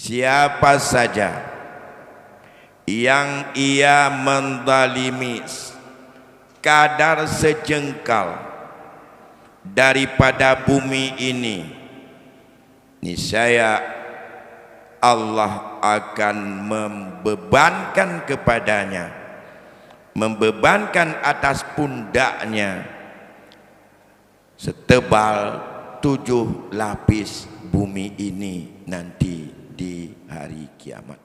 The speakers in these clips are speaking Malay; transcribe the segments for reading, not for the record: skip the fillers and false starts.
Siapa saja yang ia menzalimi kadar sejengkal daripada bumi ini, niscaya Allah akan membebankan kepadanya, membebankan atas pundaknya setebal 7 lapis bumi ini nanti di hari kiamat.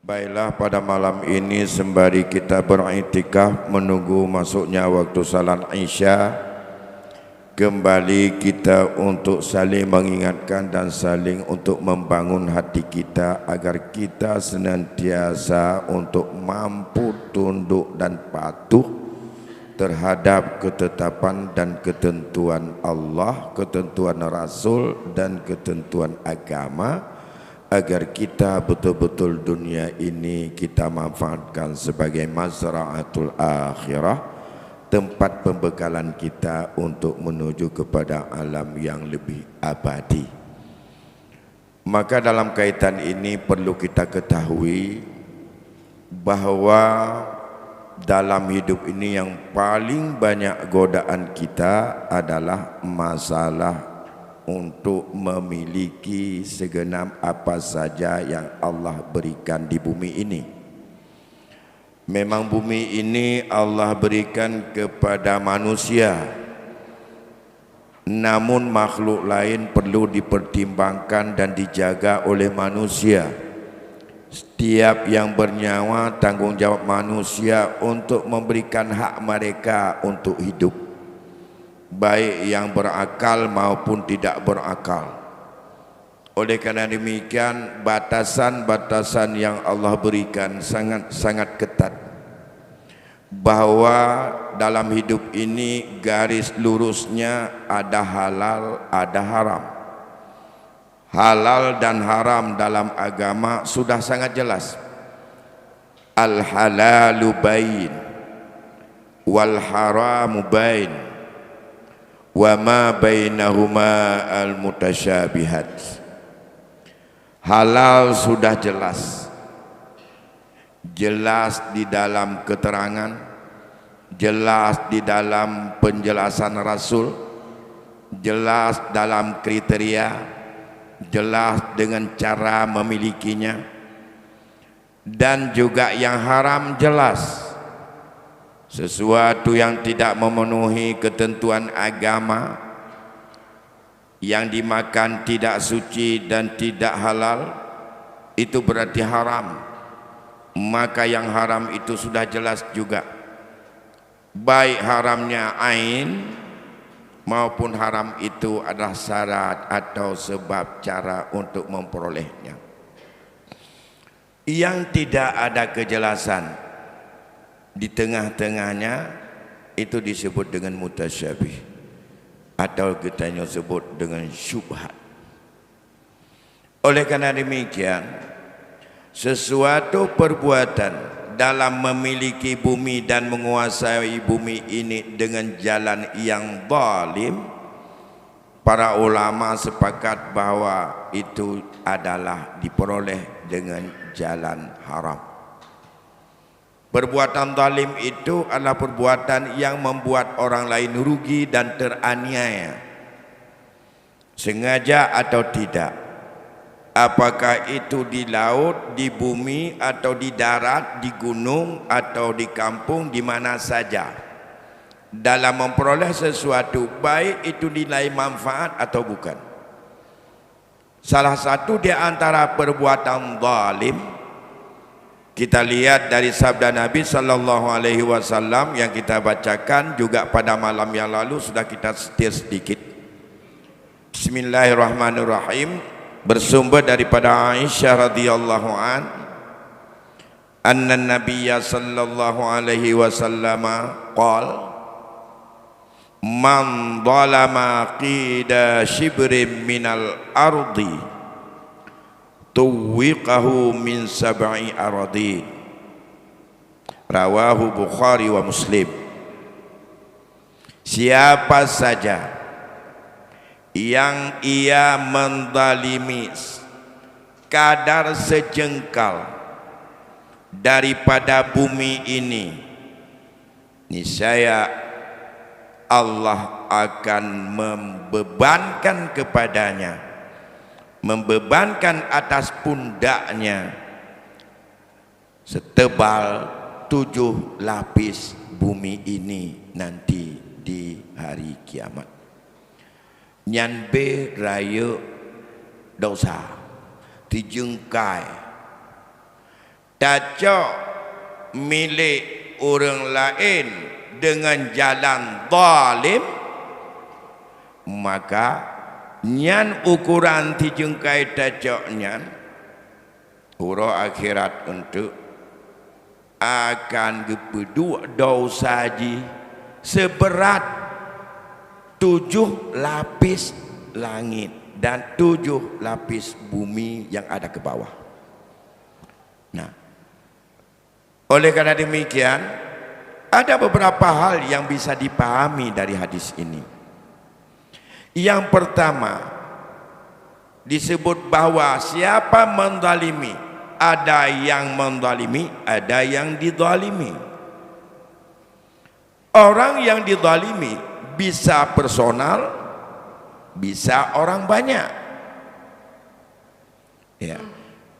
Baiklah, pada malam ini sembari kita beriktikaf menunggu masuknya waktu salat Isya, kembali kita untuk saling mengingatkan dan saling untuk membangun hati kita agar kita senantiasa untuk mampu tunduk dan patuh terhadap ketetapan dan ketentuan Allah, ketentuan Rasul dan ketentuan agama, agar kita betul-betul dunia ini kita manfaatkan sebagai mazra'atul akhirah, tempat pembekalan kita untuk menuju kepada alam yang lebih abadi. Maka dalam kaitan ini perlu kita ketahui bahwa dalam hidup ini yang paling banyak godaan kita adalah masalah untuk memiliki segenap apa saja yang Allah berikan di bumi ini. Memang bumi ini Allah berikan kepada manusia, namun makhluk lain perlu dipertimbangkan dan dijaga oleh manusia. Setiap yang bernyawa tanggungjawab manusia untuk memberikan hak mereka untuk hidup, baik yang berakal maupun tidak berakal. Oleh karena demikian, batasan-batasan yang Allah berikan sangat ketat, bahwa dalam hidup ini garis lurusnya ada halal, ada haram. Halal dan haram dalam agama sudah sangat jelas. Al-halalu bain wal haramu bain wa ma bainahuma al-mutasyabihat. Halal sudah jelas, jelas di dalam keterangan, jelas di dalam penjelasan Rasul, jelas dalam kriteria, jelas dengan cara memilikinya. Dan juga yang haram jelas, sesuatu yang tidak memenuhi ketentuan agama, yang dimakan tidak suci dan tidak halal, itu berarti haram. Maka yang haram itu sudah jelas juga, baik haramnya ain maupun haram itu adalah syarat atau sebab cara untuk memperolehnya. Yang tidak ada kejelasan di tengah-tengahnya itu disebut dengan mutasyabih, atau kita sebut dengan syubhat. Oleh karena demikian, sesuatu perbuatan dalam memiliki bumi dan menguasai bumi ini dengan jalan yang zalim, para ulama sepakat bahwa itu adalah diperoleh dengan jalan haram. Perbuatan zalim itu adalah perbuatan yang membuat orang lain rugi dan teraniaya, sengaja atau tidak. Apakah itu di laut, di bumi, atau di darat, di gunung, atau di kampung, di mana saja, dalam memperoleh sesuatu, baik itu nilai manfaat atau bukan. Salah satu di antara perbuatan zalim, kita lihat dari sabda Nabi sallallahu alaihi wasallam yang kita bacakan juga pada malam yang lalu, sudah kita setir sedikit. Bismillahirrahmanirrahim. Bersumber daripada Aisyah radhiyallahu anna Nabiyya sallallahu alaihi wasallam qala man zalama qida shibrin minal ardi tuwiqahu min sab'i aradin. Rawahu Bukhari wa Muslim. Siapa saja yang ia menzalimi kadar sejengkal daripada bumi ini, niscaya Allah akan membebankan kepadanya, membebankan atas pundaknya setebal 7 lapis bumi ini nanti di hari kiamat. Nyanbe raya dosa dijengkai dacok milik orang lain dengan jalan zalim, maka nyan ukuran dijengkai dacok nyan hura akhirat untuk akan gepeduk dosa ji seberat 7 lapis langit dan 7 lapis bumi yang ada ke bawah. Nah, oleh karena demikian ada beberapa hal yang bisa dipahami dari hadis ini. Yang pertama, disebut bahwa siapa menzalimi, ada yang menzalimi, ada yang dizalimi. Orang yang dizalimi bisa personal, bisa orang banyak. Ya.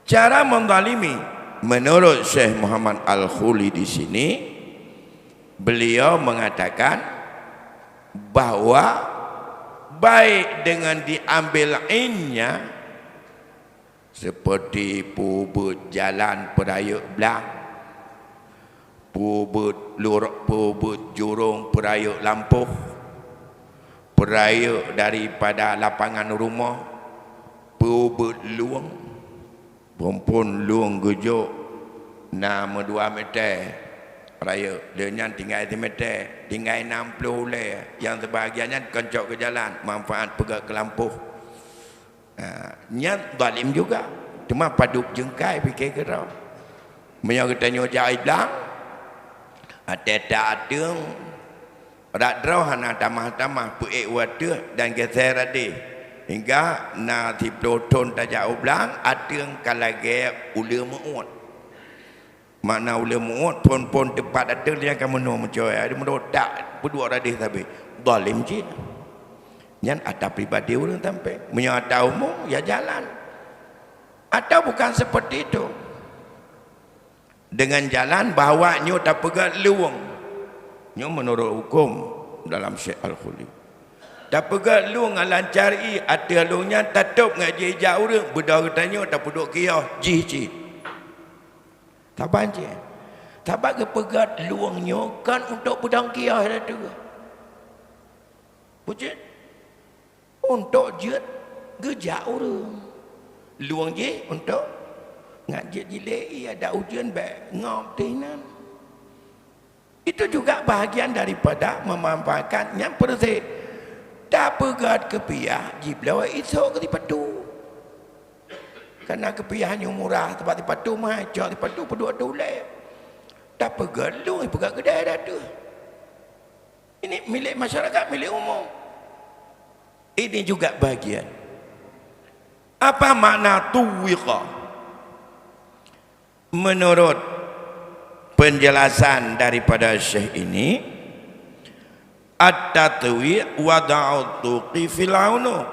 Cara menzalimi menurut Syekh Muhammad Al-Khuli di sini, beliau mengatakan bahwa baik dengan diambil ainnya seperti pubut jalan peraya belang, pubut jurung peraya lampuh, peraya daripada lapangan rumah, pubut luang, perempuan luang gujuk nama 2 meter peraya, dia tinggal 1 meter, tinggal 60 oleh yang sebahagiannya kencok ke jalan, manfaat pegang ke lampuh. Nyat zalim juga, cuma paduk jengkai fikir kerau menyang tanya jai belang ada rak draw hana tamah-tamah puik water dan geser ade hingga na ti ploton tajau belang adeng kalage ule muut. Makna ule muut pon tepat adeng dia akan menua mencoy ada merodak berdua radih tapi zalim je. Yang ada pribadi orang sampai menyata umum ya jalan, atau bukan seperti itu dengan jalan bahawa nyo tak pegat luang nyo menurut hukum dalam Syekh Al-Khuli tak pegat luang lancari ada luangnya tutup ngaji jauh orang bedah katanya tak peduk kiyah ji tak banjir tak bagi pegat luangnya kan untuk pedang kiyah ada tu puji untuk jet gejak orang luang je untuk ngajak jilei ada ujian baik ngop tinan itu juga bahagian daripada memanfaatkan yang perse tak pegat kepiah jiblawa esok ke dipatu karena kepiahnya murah tempat dipatu mah cak dipatu pedua dollar tak pegat luang pegat kedai dah tu ini milik masyarakat, milik umum. Ini juga bagian. Apa makna tuwiqa? Menurut penjelasan daripada Syekh ini, at-tatwiq wada'u tuqi fil unuq.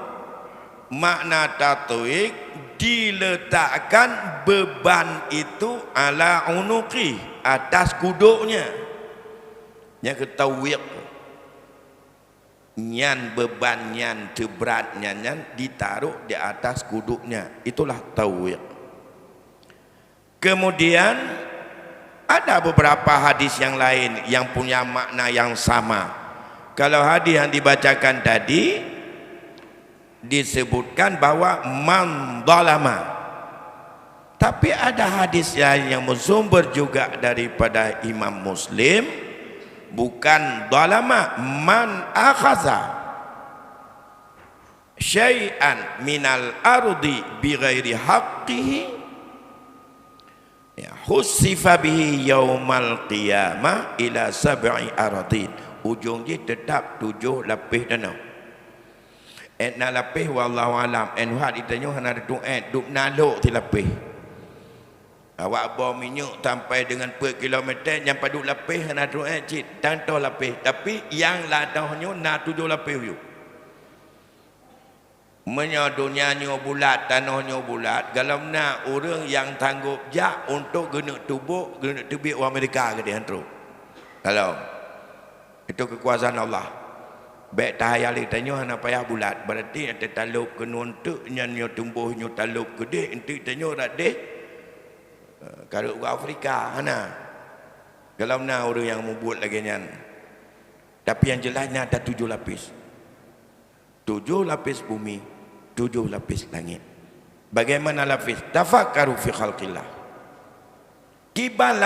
Makna tatwiq diletakkan beban itu ala unuqi, atas kuduknya. Yang ketawiq nyan beban nyan beratnya nyan ditaruh di atas kuduknya, itulah tawiq. Kemudian ada beberapa hadis yang lain yang punya makna yang sama. Kalau hadis yang dibacakan tadi disebutkan bahwa man zalama, tapi ada hadis yang bersumber juga daripada Imam Muslim, bukan zalama, man akhaza syai'an minal ardi bighairi haqqihi ya husifa bihi yaumal qiyamah ila 7 aradin. Ujung dia tetap 7 lapis tanah. na lapis wallahu alam hat ditanya hana ada duk naluk ti lapis. Awak bawa minyak sampai dengan per kilometer yang padu lapis hana cik tanto lapis tapi yang ladahnya na 7 lapis you. Dunia bulat, tanahnya bulat. Kalau nak orang yang tanggup jak untuk guna tubuh, guna tubik orang Amerika ke dia hantar. Kalau itu kekuasaan Allah. Baik tahayal tanya hana payah bulat. Berarti ada talup ke nuntuk nyanyo tumbuhnya talup gede entik tanya radeh. Kalau ke Afrika hana. Kalau nak orang yang membuat lagi nyan. Tapi yang jelasnya ada 7 lapis. 7 lapis bumi, 7 lapis langit. Bagaimana lapis? Tafakkaru fi khalqillah. Kibal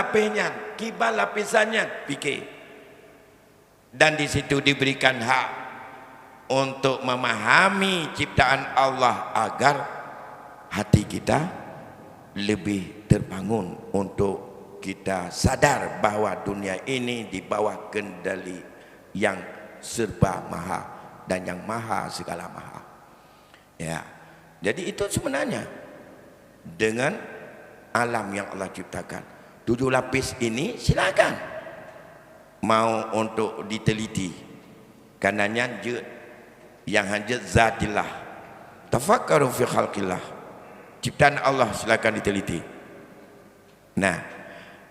lapisannya, fikir. Dan di situ diberikan hak untuk memahami ciptaan Allah agar hati kita lebih terbangun untuk kita sadar bahawa dunia ini di bawah kendali yang serba maha dan yang maha segala maha. Ya. Jadi itu sebenarnya dengan alam yang Allah ciptakan. 7 lapis ini silakan mau untuk diteliti. Karenanya yang hanya zatillah. Tafakkaru fi khalqillah. Ciptaan Allah silakan diteliti. Nah,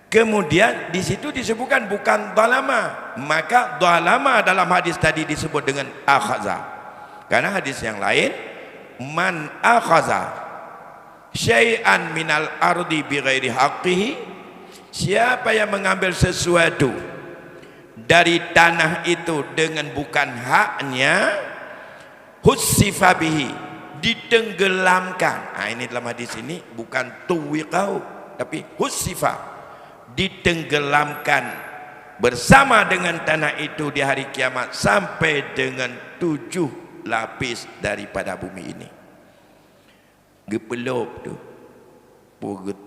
kemudian di situ disebutkan bukan dalama, maka dalama dalam hadis tadi disebut dengan akhaza. Karena hadis yang lain, man akhaza syai'an minal ardi bighairi haqqihi, siapa yang mengambil sesuatu dari tanah itu dengan bukan haknya, hussifa bihi, ditenggelamkan. Ini dalam hadis ini bukan tuwiqau tapi hussifa, ditenggelamkan bersama dengan tanah itu di hari kiamat sampai dengan 7 lapis daripada bumi ini. Gepelop tu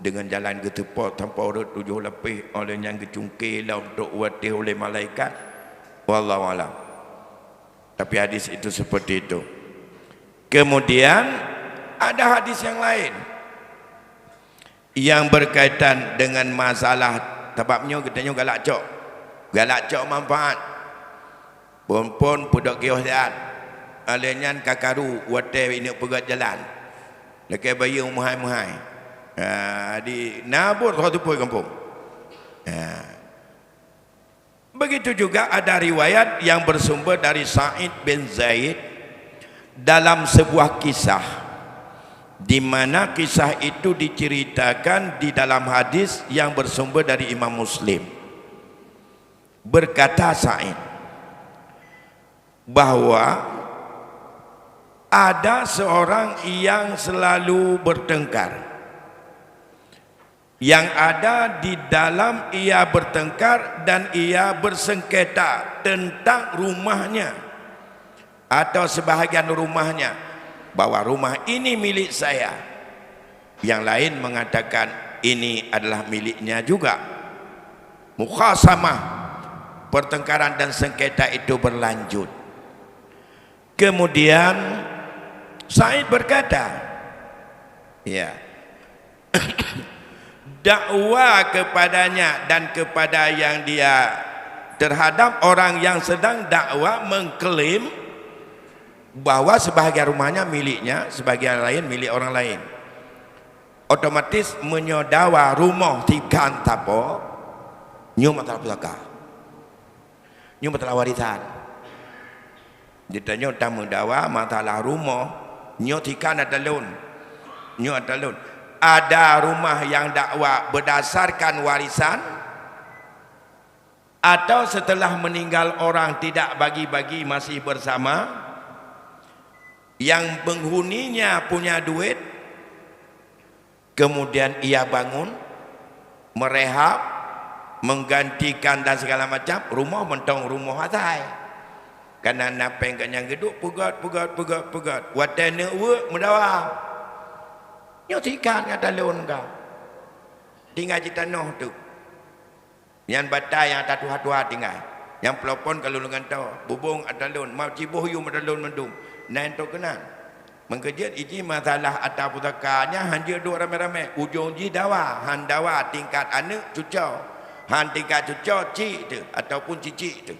dengan jalan ke tepat tanpa urut 7 lapis oleh yang kecungkir lah untuk watih oleh malaikat. Wallahu alam. Tapi hadis itu seperti itu. Kemudian ada hadis yang lain yang berkaitan dengan masalah sebabnya katanya galak cok manfaat pun pudak kios sehat alenya kakaru watih ini pegat jalan lekai bayi muhai di nabur satu poi kampung. Begitu juga ada riwayat yang bersumber dari Sa'id bin Zaid dalam sebuah kisah, di mana kisah itu diceritakan di dalam hadis yang bersumber dari Imam Muslim. Berkata Sa'id bahwa ada seorang yang selalu bertengkar. Yang ada di dalam ia bertengkar dan ia bersengketa tentang rumahnya atau sebahagian rumahnya, bahwa rumah ini milik saya. Yang lain mengatakan ini adalah miliknya juga. Mukhasamah, pertengkaran dan sengketa itu berlanjut. Kemudian Sa'id berkata, ya, dakwah kepadanya dan kepada yang dia terhadap orang yang sedang dakwah mengklaim bahwa sebahagian rumahnya miliknya, sebahagian lain milik orang lain. Otomatis menyodawa rumah tikan tapo nyu masalah pusaka, nyu masalah warisan. Ditanya tamu dakwah masalah rumah nyu tikan ada lun, nyu ada lun. Ada rumah yang dakwah berdasarkan warisan atau setelah meninggal orang tidak bagi-bagi masih bersama, yang penghuninya punya duit, kemudian ia bangun merehab, menggantikan dan segala macam, rumah mentong rumah hatai karena napeng yang geduk pugat watane mendawa nyotikan kata leon kau tinggal di tanah tu yang batai yang tua tinggal yang pelopon kalau dengan tahu bubung ada leon mau cibuh yu ada leon mendung Nah itu kenal. Mengkejut ini masalah atas putakanya hanya dua ramai-ramai. Ujung ji dawa, han dawa tingkat anak cucau, han tingkat cucau cik tu ataupun cici tu.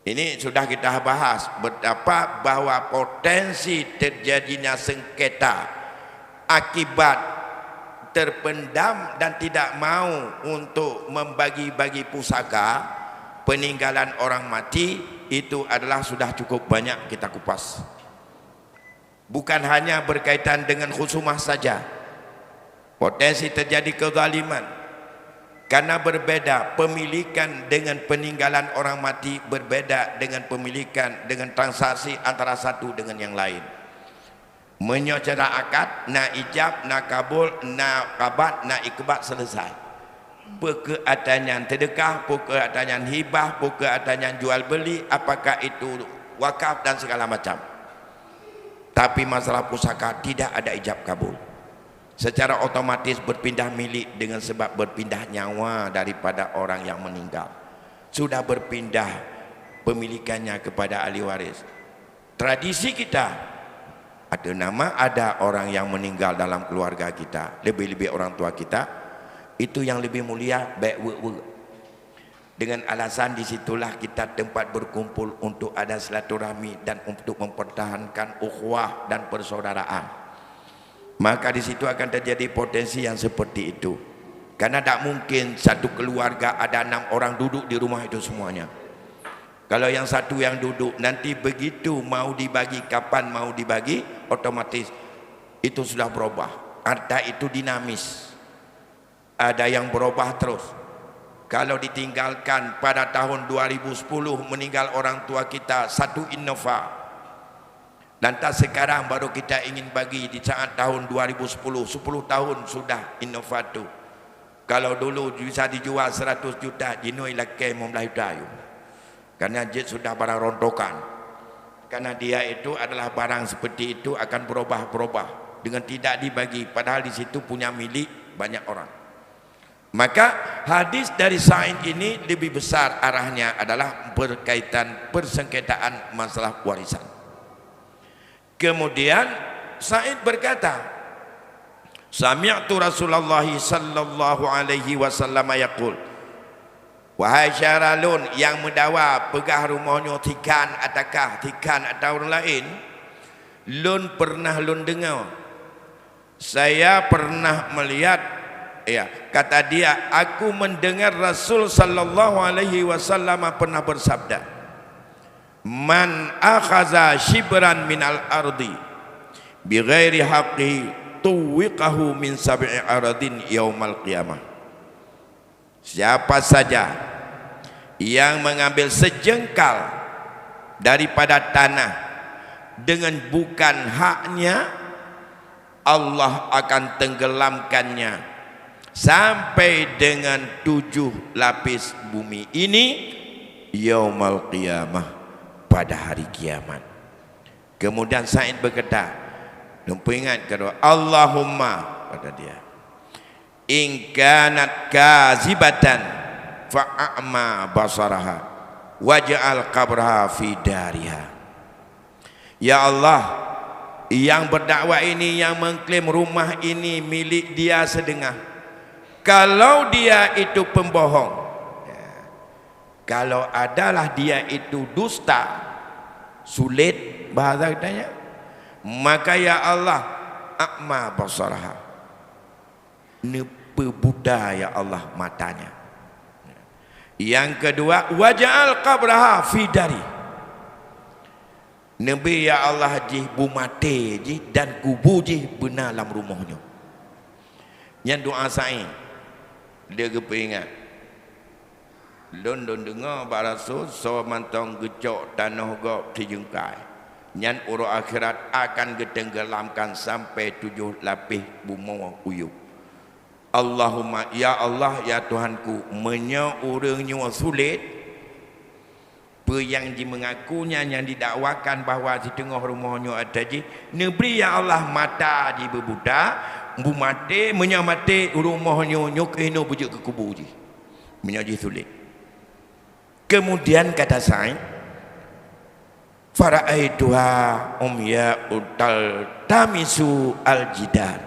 Ini sudah kita bahas betapa bahawa potensi terjadinya sengketa akibat terpendam dan tidak mau untuk membagi-bagi pusaka peninggalan orang mati, itu adalah sudah cukup banyak kita kupas. Bukan hanya berkaitan dengan khusumah saja, potensi terjadi kezaliman karena berbeda pemilikan dengan peninggalan orang mati, berbeda dengan pemilikan dengan transaksi antara satu dengan yang lain. Menyocara akad, na ijab, na kabul, na kabat, na ikbat, selesai. Perkeatannya sedekah, perkeatannya hibah, perkeatannya jual beli, apakah itu wakaf dan segala macam. Tapi masalah pusaka tidak ada ijab kabul. Secara otomatis berpindah milik dengan sebab berpindah nyawa daripada orang yang meninggal. Sudah berpindah pemilikannya kepada ahli waris. Tradisi kita, ada nama, ada orang yang meninggal dalam keluarga kita, lebih-lebih orang tua kita, itu yang lebih mulia, baik dengan alasan disitulah kita tempat berkumpul untuk ada silaturahmi dan untuk mempertahankan ukhuwah dan persaudaraan. Maka di situ akan terjadi potensi yang seperti itu. Karena tak mungkin satu keluarga ada 6 orang duduk di rumah itu semuanya. Kalau yang satu yang duduk, nanti begitu mau dibagi, kapan mau dibagi, otomatis itu sudah berubah. Harta itu dinamis. Ada yang berubah terus. Kalau ditinggalkan pada tahun 2010 meninggal orang tua kita satu Innova, lantas sekarang baru kita ingin bagi di saat tahun 2010, 10 tahun sudah Innova tu. Kalau dulu bisa dijual 100 juta, jinoi lakai membelah dayu. Karena jet sudah barang rontokan. Karena dia itu adalah barang seperti itu akan berubah-berubah dengan tidak dibagi, padahal di situ punya milik banyak orang. Maka hadis dari Sa'id ini lebih besar arahnya adalah berkaitan persengketaan masalah warisan. Kemudian Sa'id berkata, sami'tu Rasulullah sallallahu alaihi wasallam yaqul, wahai syaralun yang mendawa pegah rumahnya tikan atau orang lain, lun pernah lun dengar, saya pernah melihat, ya, kata dia, aku mendengar Rasul sallallahu alaihi wasallam pernah bersabda, man akhaza shibran minal ardi bighairi haqqi tuwiqahu min sab'i aradin yaumal qiyamah. Siapa saja yang mengambil sejengkal daripada tanah dengan bukan haknya, Allah akan tenggelamkannya sampai dengan 7 lapis bumi ini yaumal qiyamah, pada hari kiamat. Kemudian Sa'id berkata, lupa ingat kedua, Allahumma, kata dia, in kanat kazibatan fa'ama basaraha waj'al qabraha fi dariha. Ya Allah, yang berdakwah ini, yang mengklaim rumah ini milik dia sedengah, kalau dia itu pembohong, kalau adalah dia itu dusta, sulit bahasa katanya, maka ya Allah, akma basaraha, nepe buta ya Allah matanya. Yang kedua, waj'al qabraha fi dari, Nabi ya Allah ji bumate ji dan kubur ji benar dalam rumahnya. Yang doa Sa'id, dia kepingat London dengar barasul so mantong gecok tanah gok dijengkai. Nyan urut akhirat akan ditenggelamkan sampai 7 lapis bumi uyup. Allahumma, ya Allah ya Tuhanku, menyeurangnya sulit pe yang mengakunya, yang didakwakan bahawa di tengah rumahnya ada ji negeri ya Allah mata ji berbuta bu mati menyamati rumahnya nyokino bujuk ke kubur ji menyaji sulit. Kemudian kata Sa'id, faraaituha utal tamisu al-jidar.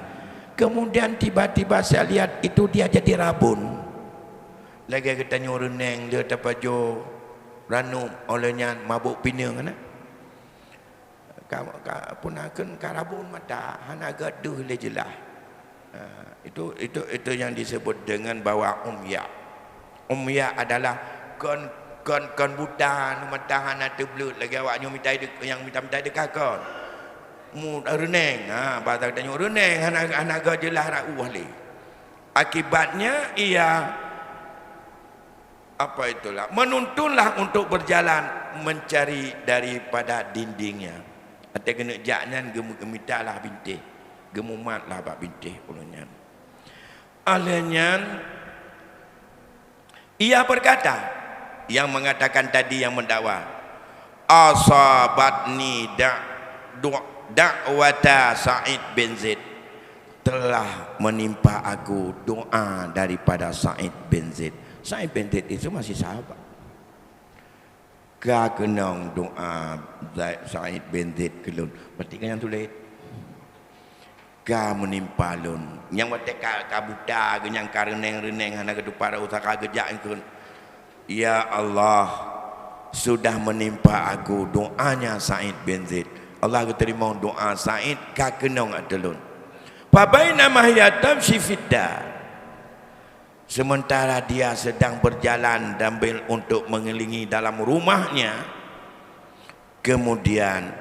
Kemudian tiba-tiba saya lihat itu dia jadi rabun. Lagi kita nyureneng dia tapajo ranum olehnya mabuk pinang kan. Punakan karabun mata hana gaduh le jelah. Itu yang disebut dengan bawa umya. Umya adalah kon buta mata hana teblut lagi awaknya minta yang minta dekat kon. Mu reneng bahasa kita reneng hana gajelah rauh le. Akibatnya ia apa itulah menuntunlah untuk berjalan mencari daripada dindingnya. Atau kena jaknan gemitalah bintih, gemumatlah bak bintih pulunnya. Alanya ia berkata, yang mengatakan tadi yang mendakwa, asabatni da'wata Sa'id bin Zaid, telah menimpa aku doa daripada Sa'id bin Zaid. Sa'id bin Zaid itu masih sahabat. Ka kenang doa Sa'id bin Zaid kelun. Berarti kan yang tulis. Ka menimpa lun. Yang berarti ka buta, yang ka reneng-reneng, hana kedu para usaha gejak kun. Ya Allah, sudah menimpa aku doanya Sa'id bin Zaid. Allah terima doa Sa'id ka kenang adelun. Pabaina mahyatam sifidda. Sementara dia sedang berjalan sambil untuk mengelilingi dalam rumahnya, kemudian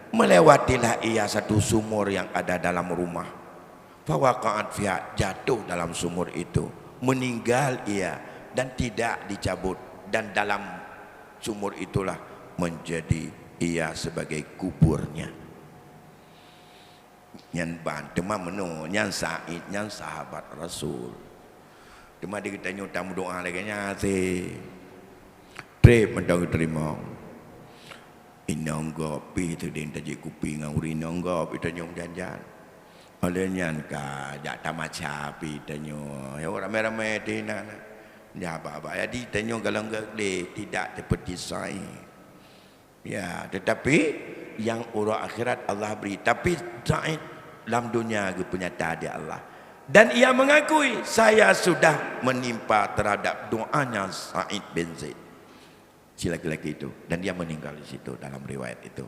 melewatilah ia satu sumur yang ada dalam rumah. Fawaqa'at fiha, jatuh dalam sumur itu, meninggal ia dan tidak dicabut, dan dalam sumur itulah menjadi ia sebagai kuburnya. Nyan ban demam menu, nyan Sa'id, nyan sahabat Rasul. Cuma dia tanya tamu doa lagi nya si trip mendapat terima. Inanggap pi tu dia taji kupi ngawuri inanggap itu nyong janjan. Olehnya ka jak tamaca pi tanyo. Ya ramai-ramai di nana. Ya apa-apa ya di tanyo kalau enggak tidak seperti saya. Ya tetapi yang urang akhirat Allah beri, tapi Sa'id dalam dunia dia punya tadi Allah. Dan ia mengakui, saya sudah menimpa terhadap doanya Sa'id bin Zaid, si laki-laki itu, dan dia meninggal di situ dalam riwayat itu.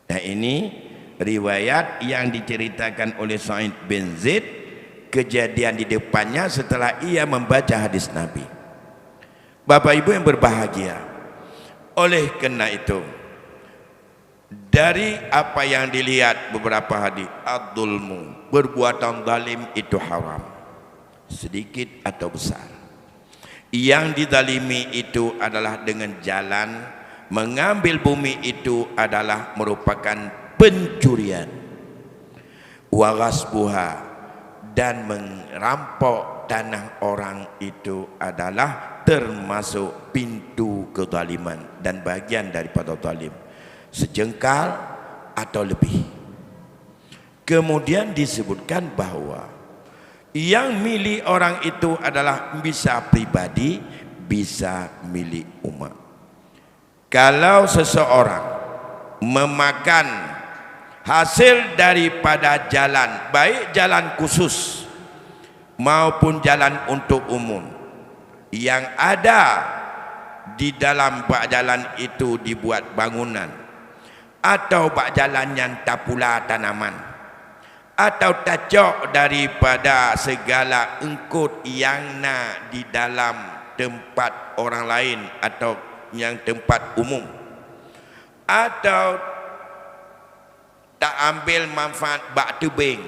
Nah ini riwayat yang diceritakan oleh Sa'id bin Zaid, kejadian di depannya setelah ia membaca hadis Nabi. Bapak Ibu yang berbahagia, oleh karena itu dari apa yang dilihat beberapa hadis, ad-dulmu, perbuatan zalim itu haram, sedikit atau besar. Yang dizalimi itu adalah dengan jalan mengambil bumi, itu adalah merupakan pencurian. Wa ghasbuha, dan merampok tanah orang itu adalah termasuk pintu kezaliman dan bagian daripada zalim, sejengkal atau lebih. Kemudian disebutkan bahwa yang milik orang itu adalah bisa pribadi, bisa milik umat. Kalau seseorang memakan hasil daripada jalan, baik jalan khusus maupun jalan untuk umum, yang ada di dalam bak jalan itu dibuat bangunan, atau bak jalan yang tak pula tanaman, atau tacok daripada segala engkut yang nak di dalam tempat orang lain atau yang tempat umum, atau tak ambil manfaat bak tebing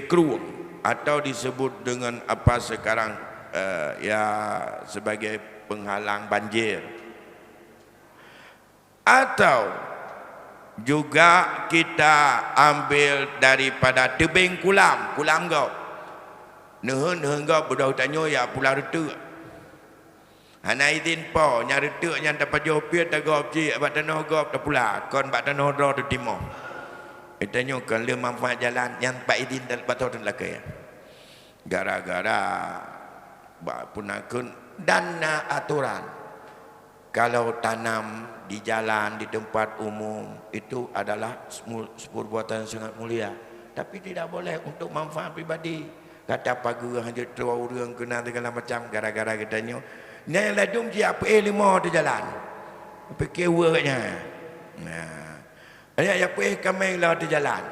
keruang, atau disebut dengan apa sekarang ya sebagai penghalang banjir, atau juga kita ambil daripada tebing kulam kau nehen kau budak tanya ya pula retu hana izin po nya retu nya dapat jopia tak gop ji abak tanah gop tak pula kon bak tanah ro tu timo tanya kan le manfaat jalan yang pak izin dan patut dan lakai gara-gara bak punakun dana aturan Kalau tanam di jalan, di tempat umum, itu adalah perbuatan yang sangat mulia. Tapi tidak boleh untuk manfaat pribadi. Kata pagu hanya tua orang kena segala macam gara-gara katanya. Ni ladum dia apa lima di jalan. Fikir worknya. Nah. Ada yang apa kami lah di jalan.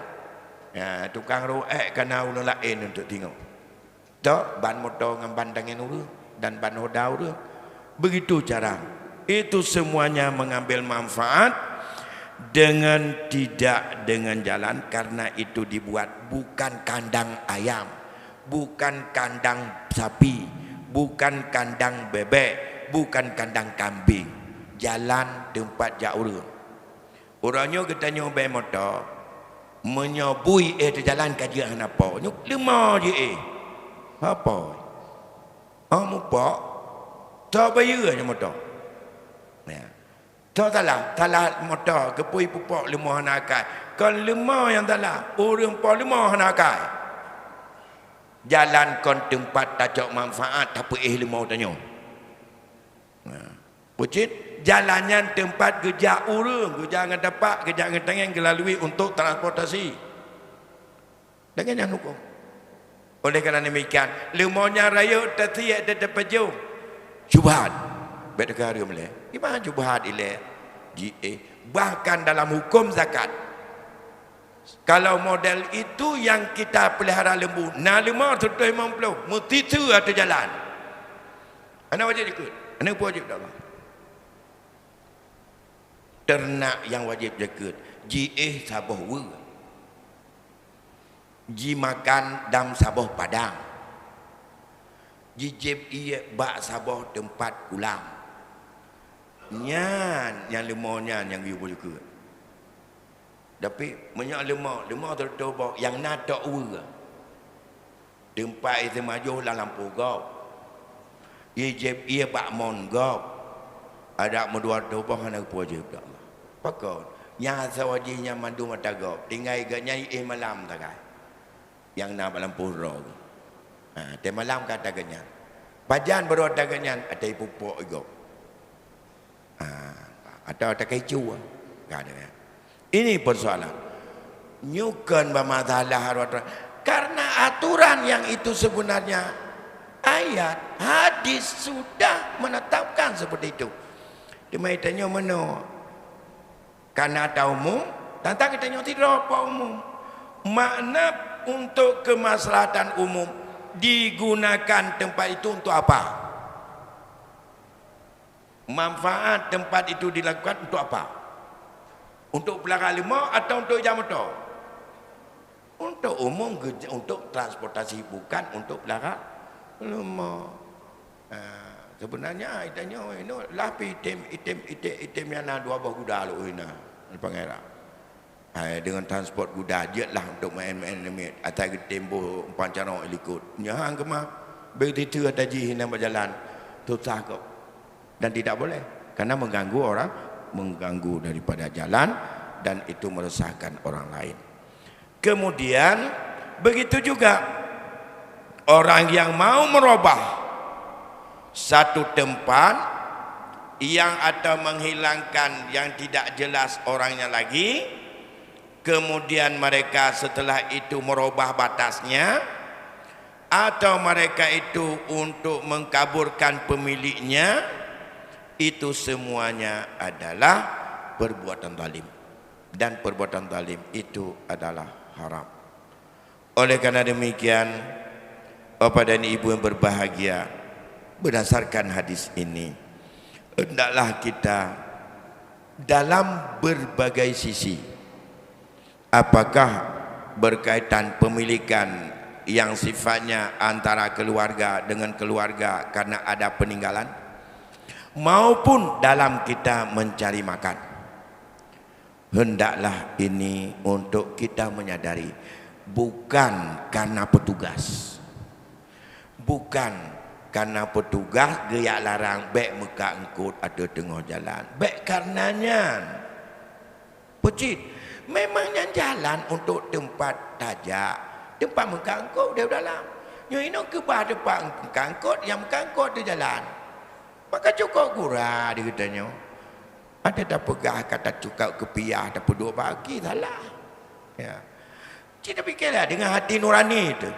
Ya, tukang roek kena ulang lain untuk tengok. Tak ban motor dengan ban tangan urut dan ban hoda urut. Begitu cara. Itu semuanya mengambil manfaat dengan tidak dengan jalan, karena itu dibuat bukan kandang ayam, bukan kandang sapi, bukan kandang bebek, bukan kandang kambing. Jalan tempat jauh. Orangnya katanya bay motor menyobui di jalan kajian apa? Nyuk lima je apa? Mupak tak bayar je motor. Ya. Tak salah motor kepui pupak lima hanakai. Kalau lima yang salah, orang pa lima hanakai. Jalan kon tempat tak manfaat tapi lima tanya. Pucit jalannya tempat kerja orang, kerja dengan dapat, kerja dengan tangan kelalui untuk transportasi. Dengan yang hukum. Oleh kerana demikian, limanya raya tertiak dapat jauh. Syubhat. Baik negara boleh. Gimana syubhat ile? Bahkan dalam hukum zakat. Kalau model itu yang kita pelihara lembu, nah 550, mesti tu ada jalan. Anak wajib ikut. Anak pun wajib tak apa. Ternak yang wajib jaga. Sabah wer. Makan dam sabah padang. Jib bak sabah tempat kulang. Nyan yang lemahnya yang you boleh ke. Tapi banyak lemah tertobak yang nadak wer. Tempat itu maju dalam lampu gop. Jib bak mon gop. Ada medua tobak anak wajib tak. Pakon nya sawajinya mandu mata gop. Tinggal ganya malam tak kai. Yang nak lampu ro. Te malam kata ganyan. Bajan baru ada ganyan ada pupuk gop. Atau ada keju ada. Ini persoalan nyukan bermasalah karena aturan yang itu sebenarnya ayat hadis sudah menetapkan seperti itu. Dimaitannya mana karena ada umum tentang kita tidak apa umum makna untuk kemaslahatan umum digunakan tempat itu untuk apa? Manfaat tempat itu dilakukan untuk apa? Untuk pelagak lima atau untuk jam motor? Untuk umum, untuk transportasi, bukan untuk pelagak lima. Sebenarnya itanya ini lapi item yang ada dua buah kuda lu ini pangeran. Dengan transport kuda je lah untuk main-main limit atas tempo pancaran ikut. Nyahang ke mah begitu ada ji hina berjalan susah kok. Dan tidak boleh karena mengganggu orang, mengganggu daripada jalan dan itu meresahkan orang lain. Kemudian begitu juga orang yang mau merubah satu tempat yang atau menghilangkan yang tidak jelas orangnya lagi, kemudian mereka setelah itu merubah batasnya atau mereka itu untuk mengkaburkan pemiliknya, itu semuanya adalah perbuatan zalim dan perbuatan zalim itu adalah haram. Oleh karena demikian, Bapak dan Ibu yang berbahagia, berdasarkan hadis ini hendaklah kita dalam berbagai sisi, apakah berkaitan pemilikan yang sifatnya antara keluarga dengan keluarga karena ada peninggalan, maupun dalam kita mencari makan, hendaklah ini untuk kita menyadari bukan karena petugas, bukan karena petugas geyak larang baik muka engkut ada tengah jalan, baik karenanya pecit memangnya jalan untuk tempat tajak, tempat muka engkut dia dalam nyo ini ke depan muka engkut yang muka engkut di jalan. Maka cukup gurah dia katanya. Ada tak pegah kata cukup kepiah tak dua bagi salah. Ya. Kita fikirlah dengan hati nurani itu.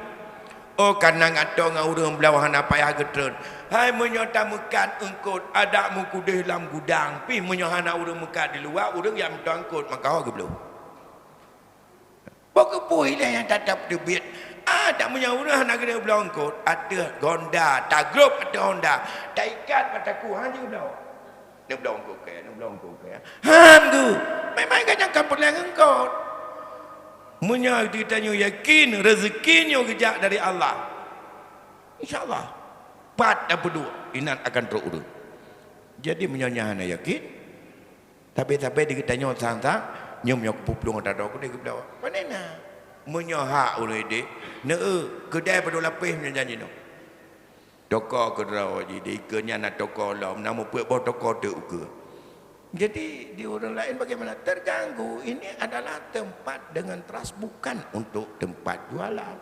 Oh karena ngato ngurung belawahan apa yang getron. Hai menyota mekat engkut ada mu kudih dalam gudang. Pi menyohana urang mekat di luar urang yang tuangkut maka ke belum. Pokok puilah yang tatap debit. Ada menyauran nak kena belangkut. Ada gonda, tak grup ada Honda. Tak ikat mataku hanya belau. Dia belangkut ke, dia belangkut ke. Ham tu. Memang kan jangka perlang engkau. Munya ditanya yakin rezekinya kejak dari Allah. InsyaAllah. Pat apa dua. Inat akan terurut. Jadi menyonya hana yakin. Tapi dia tanya sang-sang. Nyom puplung ada aku dia kebelah. Mana nak? Menyohak oleh dia. Kedai pada lapis menyanyi no. Toko kedai jadi ikannya nak toko lah. Nama puak bawa toko tu ke. Jadi di orang lain bagaimana? Terganggu. Ini adalah tempat dengan trust bukan untuk tempat jualan.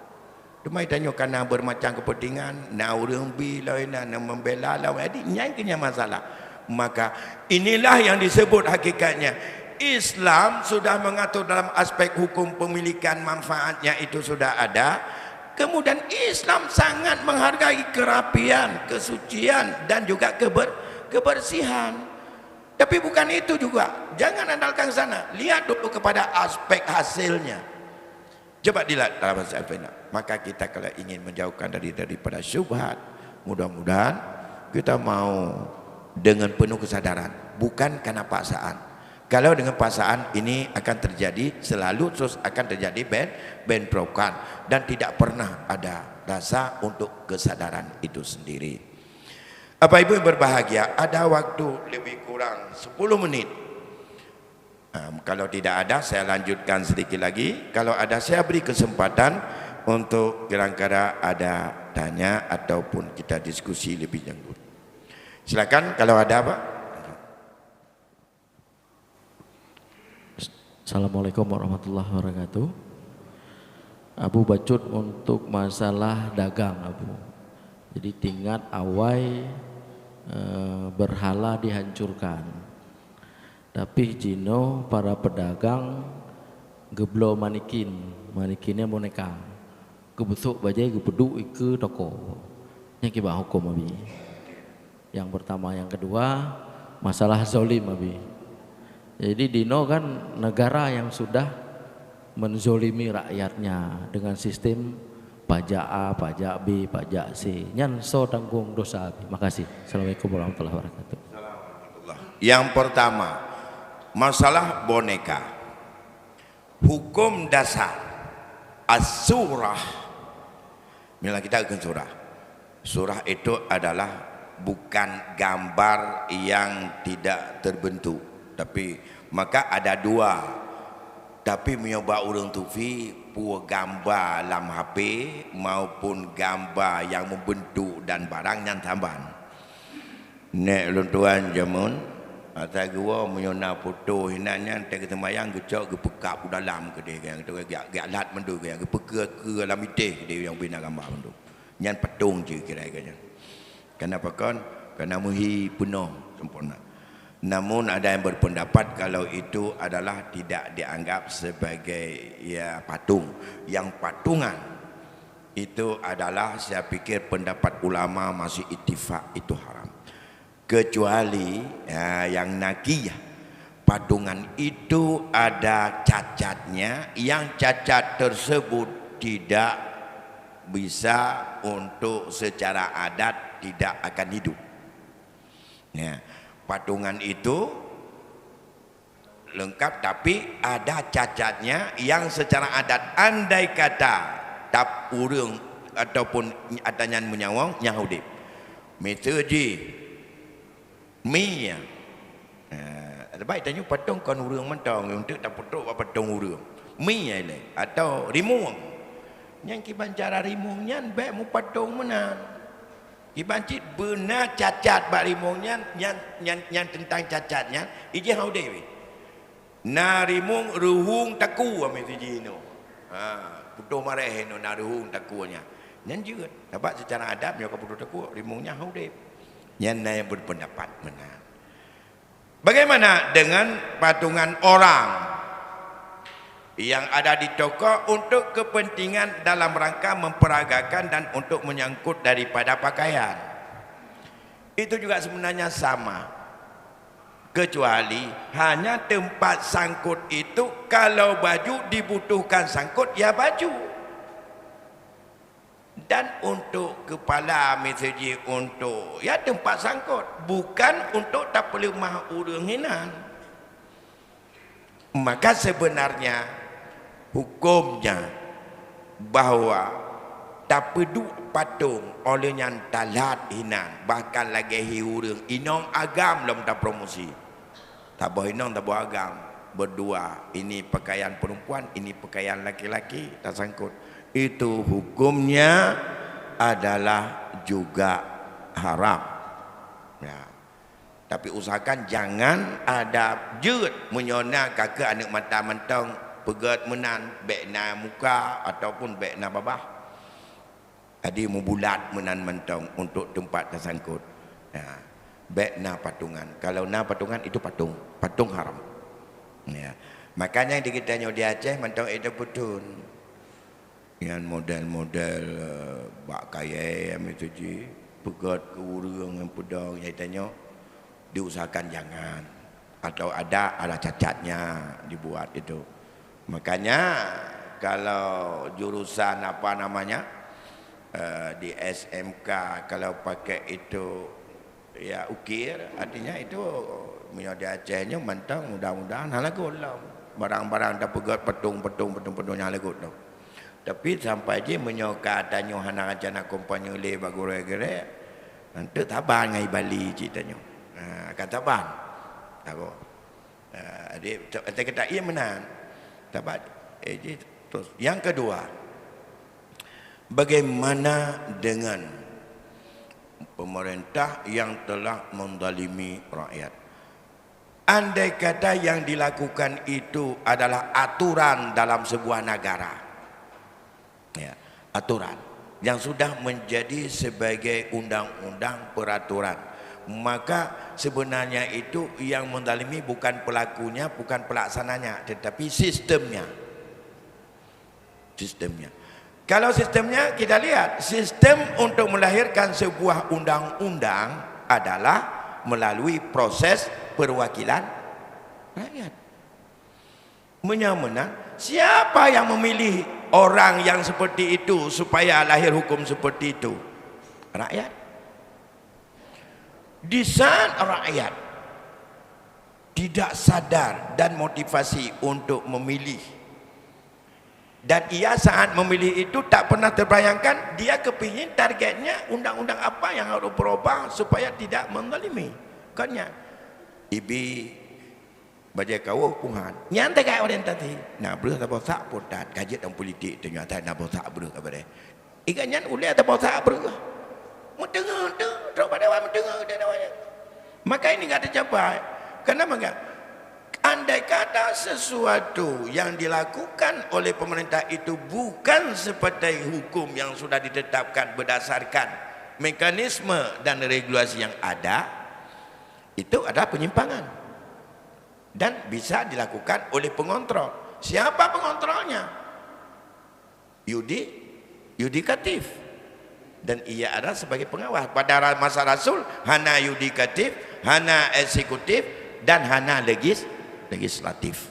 Demai tanya kerana bermacam kepentingan. Nak orang bila nak membela lawan. Jadi nyai masalah. Maka inilah yang disebut hakikatnya. Islam sudah mengatur dalam aspek hukum pemilikan manfaatnya itu sudah ada. Kemudian Islam sangat menghargai kerapian, kesucian dan juga kebersihan. Tapi bukan itu juga. Jangan andalkan sana. Lihat dulu kepada aspek hasilnya. Coba dilihat dalam aspek. Maka kita kalau ingin menjauhkan daripada syubhat, mudah-mudahan kita mau dengan penuh kesadaran, bukan karena paksaan. Kalau dengan paksaan ini akan terjadi selalu terus akan terjadi bentrokan dan tidak pernah ada rasa untuk kesadaran itu sendiri. Bapak Ibu yang berbahagia, ada waktu lebih kurang 10 menit. Kalau tidak ada saya lanjutkan sedikit lagi. Kalau ada saya beri kesempatan untuk kira-kira ada tanya ataupun kita diskusi lebih lanjut. Silakan kalau ada Pak. Assalamualaikum warahmatullahi wabarakatuh. Abu bacut untuk masalah dagang Abu. Jadi tingkat awai berhala dihancurkan. Tapi jino para pedagang geblo manikinnya boneka. Kebusuk bajai gebeduk ke toko. Yang kibah hukum Abi. Yang pertama, yang kedua masalah zolim Abi. Jadi dino kan negara yang sudah menzolimi rakyatnya dengan sistem pajak A, pajak B, pajak C. Nyan so tanggung dosa. Makasih. Assalamualaikum warahmatullahi wabarakatuh. Yang pertama, masalah boneka. Hukum dasar as-surah. Bila kita akan surah. Surah itu adalah bukan gambar yang tidak terbentuk. Tapi maka ada dua. Tapi mencoba orang tufi pua gambar dalam HP maupun gambar yang membentuk dan barang yang tambahan. Nek luntuan jamun atas gua menyona foto hinanya tak ketemayang gecok gepekap dalam ke dia yang tu gak alat mendu yang gepeke ke dalam itih dia yang bina gambar mendu. Nyan patung je kira-kira. Kenapa kan? Kerana muhi penuh sempurna. Namun ada yang berpendapat kalau itu adalah tidak dianggap sebagai ya patung. Yang patungan itu adalah saya pikir pendapat ulama masih ittifaq itu haram. Kecuali ya, yang nakiyah. Patungan itu ada cacatnya, yang cacat tersebut tidak bisa untuk secara adat tidak akan hidup. Ya. Patungan itu lengkap tapi ada cacatnya yang secara adat andai kata tap urang ataupun adanya menyawang nyahudip. Metode mi ya. Baik tanya patung kan urang mentang untuk tak putuk patung urang. Mi ya le atau rimung. Yang kiban cara rimungnya baik mu patung mana. Ibancit benar cacat bak rimungnya yang tentang cacatnya iji hau dewi. Na rimung ruhung taku ame tiji no. Putu mareh no na ruhung takunya. Nyan juga dapat secara adab nyo ka putu taku rimungnya hau dewi. Yang berpendapat menang. Bagaimana dengan patungan orang yang ada di toko untuk kepentingan dalam rangka memperagakan dan untuk menyangkut daripada pakaian? Itu juga sebenarnya sama, kecuali hanya tempat sangkut itu kalau baju dibutuhkan sangkut, ya baju. Dan untuk kepala mesej untuk ya tempat sangkut, bukan untuk tak perlu mah urenginan. Maka sebenarnya hukumnya bahawa tak perlu patung oleh yang talat hinan, bahkan lagi hiureng inong agam dalam tak promosi. Tak boleh inong, tak boleh agam. Berdua, ini pakaian perempuan, ini pakaian laki-laki, tak sangkut. Itu hukumnya adalah juga haram. Ya. Tapi usahakan jangan ada jut menyona kakak anak mata mentong pegat menan bekna muka ataupun bekna babah. Adi mubulat menan mentong untuk tempat tersangkut. Ya. Bekna patungan. Kalau na patungan itu patung haram. Ya. Makanya di kita di Aceh mentong itu putun. Yang model-model bak kaya itu je pegat ke urang yang pedang yang tanya diusahakan jangan, atau ada cacatnya dibuat itu. Makanya kalau jurusan apa namanya di SMK kalau pakai itu ya ukir, artinya itu menjadi Acehnya mentang mudah-mudahan halagut lah barang-barang dah pegat petung yang halagut lah. Tapi sampai je menyoka tanya hana rencana kompanya le bagore-gere. Nanti taban ngai Bali ceritanya. Akan taban. Apa? Adik kata ia menang. Taban. Terus yang kedua, bagaimana dengan pemerintah yang telah menzalimi rakyat? Andai kata yang dilakukan itu adalah aturan dalam sebuah negara. Ya, aturan yang sudah menjadi sebagai undang-undang peraturan, maka sebenarnya itu yang menzalimi bukan pelakunya, bukan pelaksananya, tetapi sistemnya. Kalau sistemnya kita lihat, sistem untuk melahirkan sebuah undang-undang adalah melalui proses perwakilan rakyat. Menyamana siapa yang memilih orang yang seperti itu supaya lahir hukum seperti itu? Rakyat. Di saat rakyat tidak sadar dan motivasi untuk memilih, dan ia saat memilih itu tak pernah terbayangkan dia kepingin targetnya undang-undang apa yang harus berubah supaya tidak menzalimi. Kannya ibi baca kau Tuhan nyantai kai orientasi nak beruh tak bosak potat kajian dan politik ternyata nak bosak beruh apa deh ikannya ulai tak bosak beruh mendengar tu pada dewan mendengar dia. Maka ini enggak tercapai. Kenapa enggak? Andai kata sesuatu yang dilakukan oleh pemerintah itu bukan seperti hukum yang sudah ditetapkan berdasarkan mekanisme dan regulasi yang ada, itu adalah penyimpangan dan bisa dilakukan oleh pengontrol. Siapa pengontrolnya? Yudikatif, dan ia adalah sebagai pengawas. Pada masa Rasul hana yudikatif, hana eksekutif, dan hana legislatif.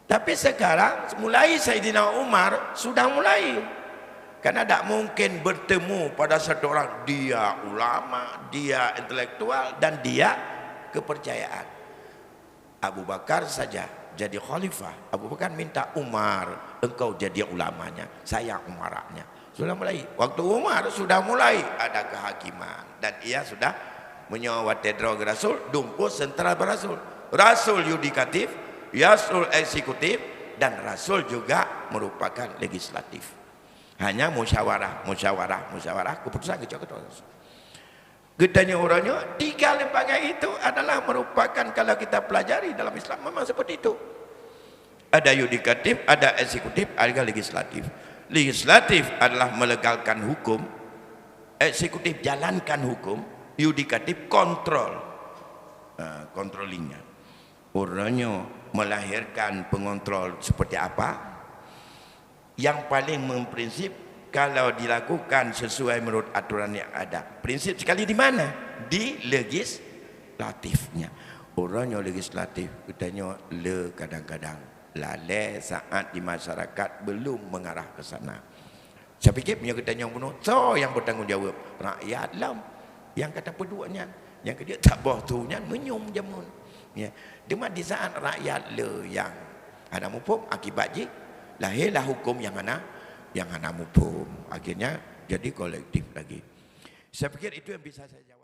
Tapi sekarang mulai Saidina Umar sudah mulai, karena tak mungkin bertemu pada satu orang dia ulama, dia intelektual, dan dia kepercayaan. Abu Bakar saja jadi khalifah. Abu Bakar minta Umar, engkau jadi ulamanya, saya umaranya. Sudah mulai. Waktu Umar sudah mulai ada kehakiman, dan ia sudah menyewa katedral Rasul, dumpu sentral Rasul. Rasul yudikatif, Rasul eksekutif, dan Rasul juga merupakan legislatif. Hanya musyawarah keputusan ketua. Gedanya orangnya tiga lembaga itu adalah merupakan, kalau kita pelajari dalam Islam memang seperti itu. Ada yudikatif, ada eksekutif, ada legislatif. Legislatif adalah melegalkan hukum, eksekutif jalankan hukum, yudikatif kontrol, controllingnya. Orangnya melahirkan pengontrol seperti apa? Yang paling memprinsip kalau dilakukan sesuai menurut aturan yang ada. Prinsip sekali di mana? Di legislatifnya. Orangnya legislatif, katanya le kadang-kadang lalai saat di masyarakat belum mengarah ke sana. Saya fikir punya katanya yang bunuh, so yang bertanggungjawab rakyat lah. Yang kata peduanya, yang kedua tak boh tu nya menyum jamun. Ya, cuma di saat rakyat le yang ada mupum akibat je lahirlah hukum yang ana mupum. Akhirnya jadi kolektif lagi. Saya pikir itu yang bisa saya jawab.